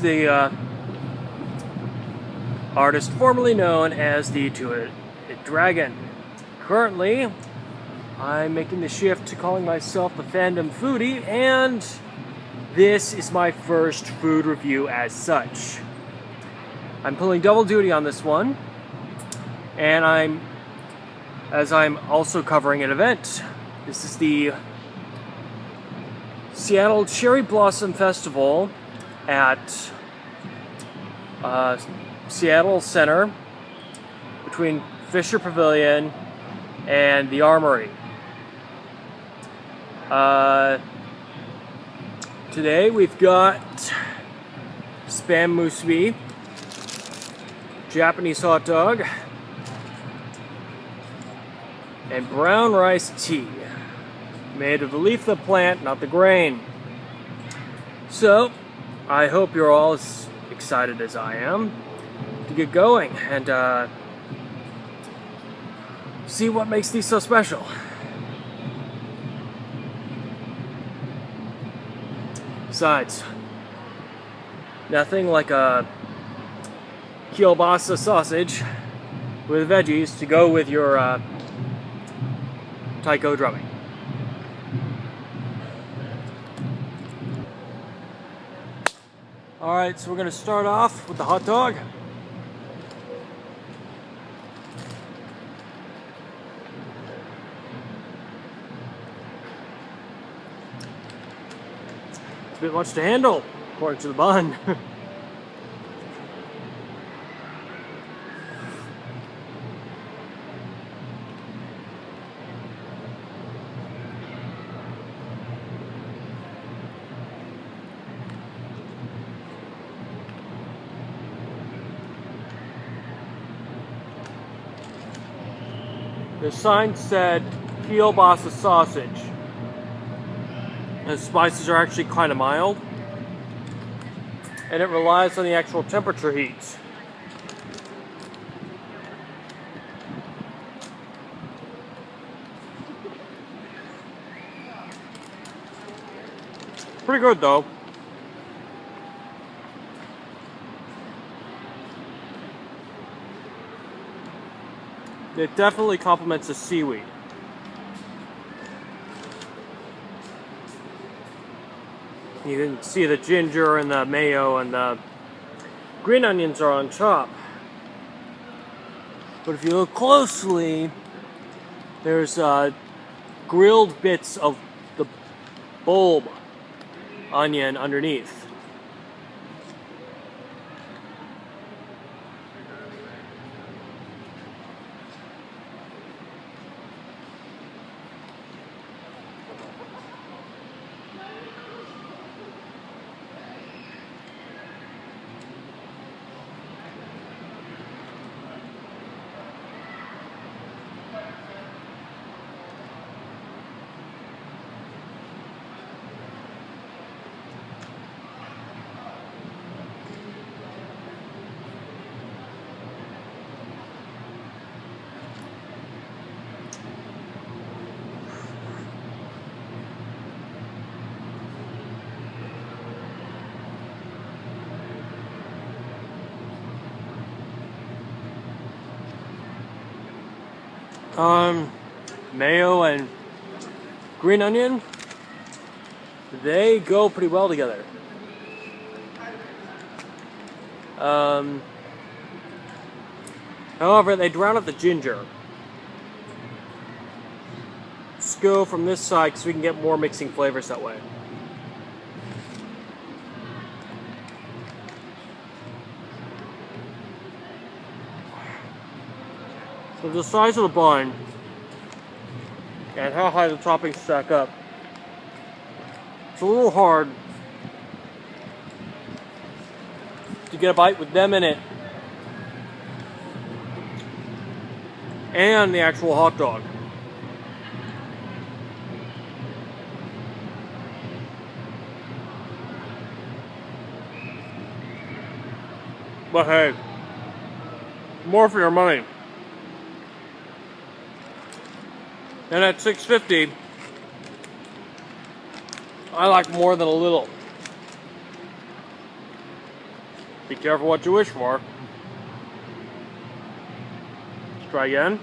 the artist formerly known as the Two-Headed Dragon. Currently, I'm making the shift to calling myself the Fandom Foodie, and this is my first food review as such. I'm pulling double duty on this one, and I'm also covering an event. This is the Seattle Cherry Blossom Festival at Seattle Center between Fisher Pavilion and the Armory. Today we've got Spam Musubi, Japanese hot dog, and brown rice tea, made of the leaf of the plant, not the grain. So, I hope you're all as excited as I am to get going and see what makes these so special. Besides, nothing like a kielbasa sausage with veggies to go with your taiko drumming. Alright, so we're going to start off with the hot dog. It's a bit much to handle, according to the bun. The sign said kielbasa sausage. The spices are actually kind of mild, and it relies on the actual temperature heat. Pretty good though. It definitely complements the seaweed. You can see the ginger and the mayo and the green onions are on top. But if you look closely, there's grilled bits of the bulb onion underneath. Mayo and green onion, they go pretty well together. However, they drown out the ginger. Let's go from this side because we can get more mixing flavors that way. So the size of the bun and how high the toppings stack up, it's a little hard to get a bite with them in it and the actual hot dog. But hey, more for your money. And at $6.50, I like more than a little. Be careful what you wish for. Let's try again.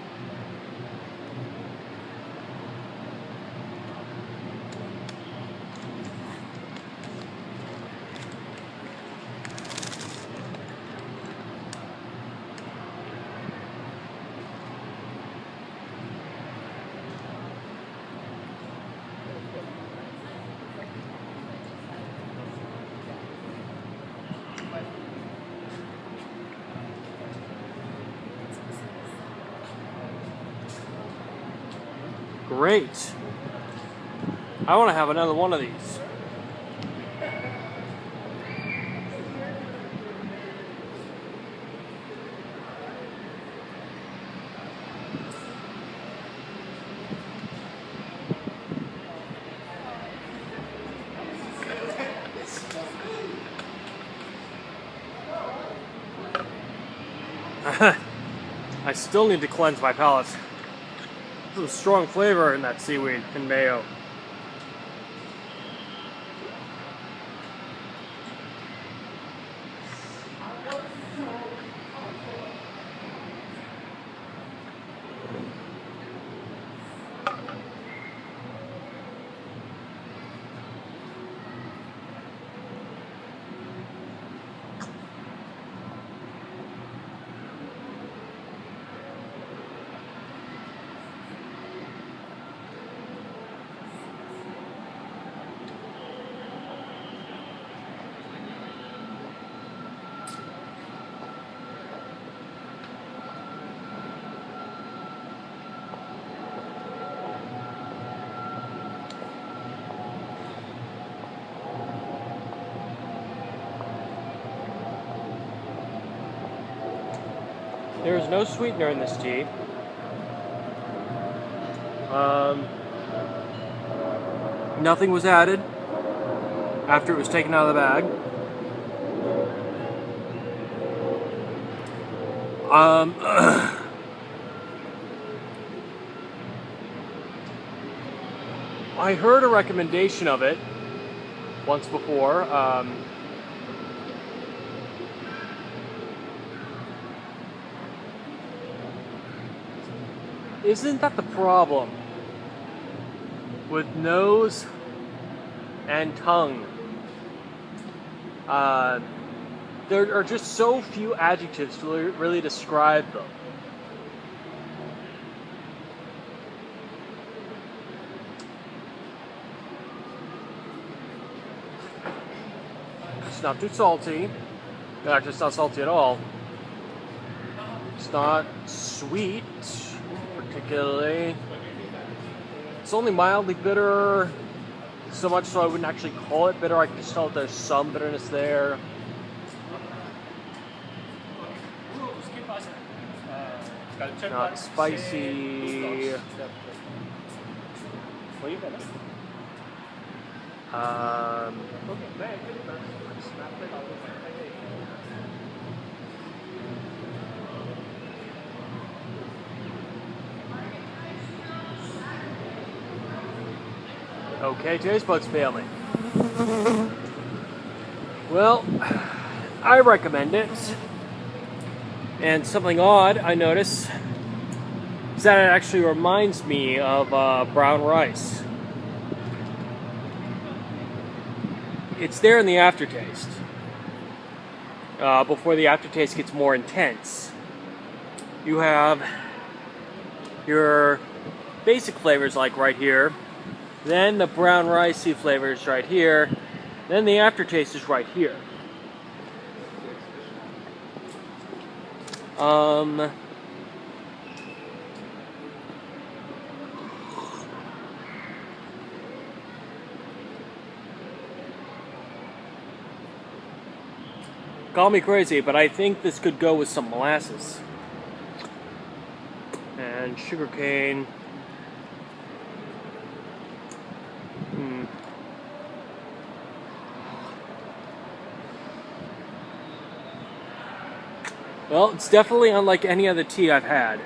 Great. I want to have another one of these. I still need to cleanse my palate. There's a strong flavor in that seaweed and mayo. There is no sweetener in this tea. Nothing was added after it was taken out of the bag. I heard a recommendation of it once before. Isn't that the problem with nose and tongue? There are just so few adjectives to really describe them. It's not too salty. Actually, it's not salty at all. It's not sweet, particularly. It's only mildly bitter, so much so I wouldn't actually call it bitter. I can just tell that there's some bitterness there. Not spicy. Okay, taste buds failing. Well, I recommend it. And something odd I notice is that it actually reminds me of brown rice. It's there in the aftertaste. Before the aftertaste gets more intense. You have your basic flavors like right here. Then the brown ricey flavors right here. Then the aftertaste is right here. Call me crazy, but I think this could go with some molasses and sugarcane. Well, it's definitely unlike any other tea I've had.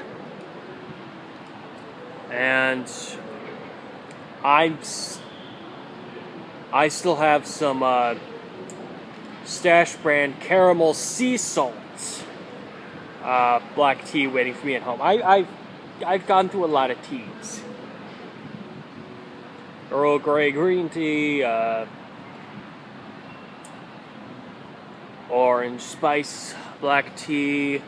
And I still have some Stash brand caramel sea salt black tea waiting for me at home. I've gone through a lot of teas. Earl Grey green tea, orange spice black tea,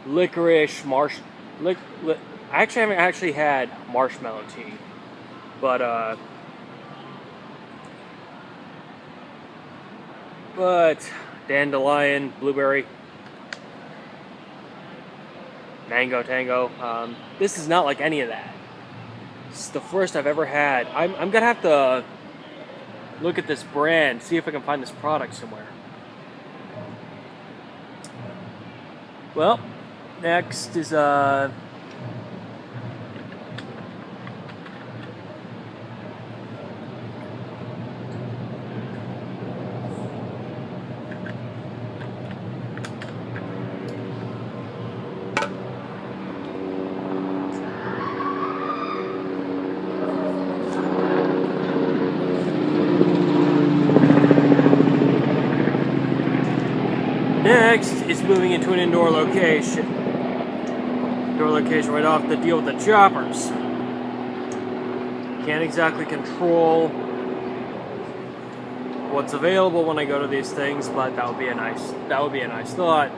licorice I actually haven't actually had marshmallow tea, but dandelion, blueberry, mango tango. This is not like any of that. It's the first I've ever had. I'm gonna have to look at this brand, see if I can find this product somewhere. Well, next is moving into an indoor location. Indoor location right off to deal with the choppers. Can't exactly control what's available when I go to these things, but that would be a nice thought.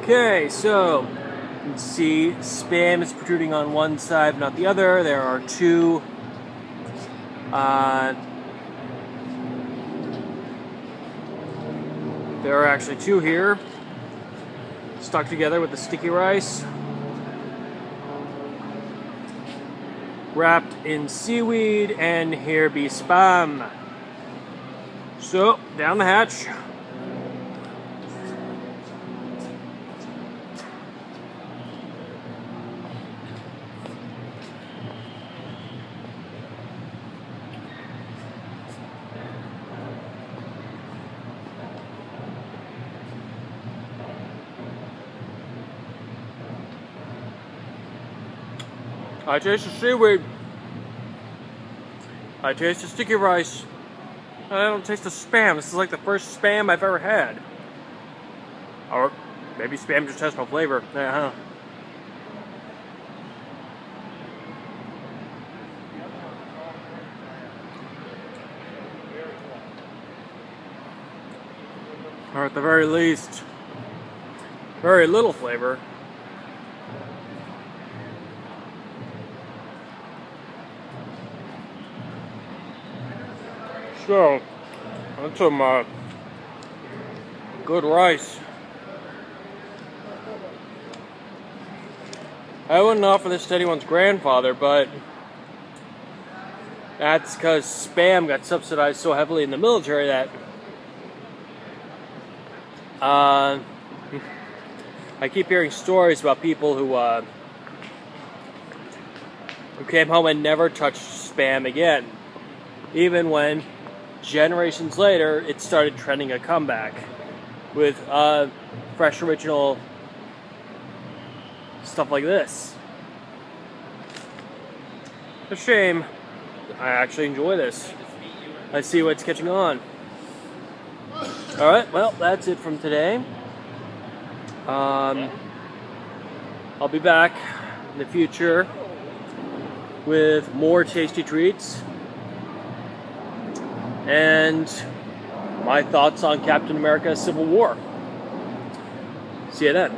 Okay, so you can see Spam is protruding on one side, not the other. There are two there are actually two here, stuck together with the sticky rice, wrapped in seaweed, and here be Spam. So, down the hatch. I taste the seaweed. I taste the sticky rice. I don't taste the Spam. This is like the first Spam I've ever had. Or maybe Spam just has no flavor. Yeah, or at the very least, very little flavor. So, that's some good rice. I wouldn't offer this to anyone's grandfather, but that's because Spam got subsidized so heavily in the military that I keep hearing stories about people who came home and never touched Spam again, even when generations later it started trending a comeback with fresh original stuff like this. A shame. I actually enjoy this. I see what's catching on. Alright, well, that's it from today. I'll be back in the future with more tasty treats and my thoughts on Captain America Civil War. See you then.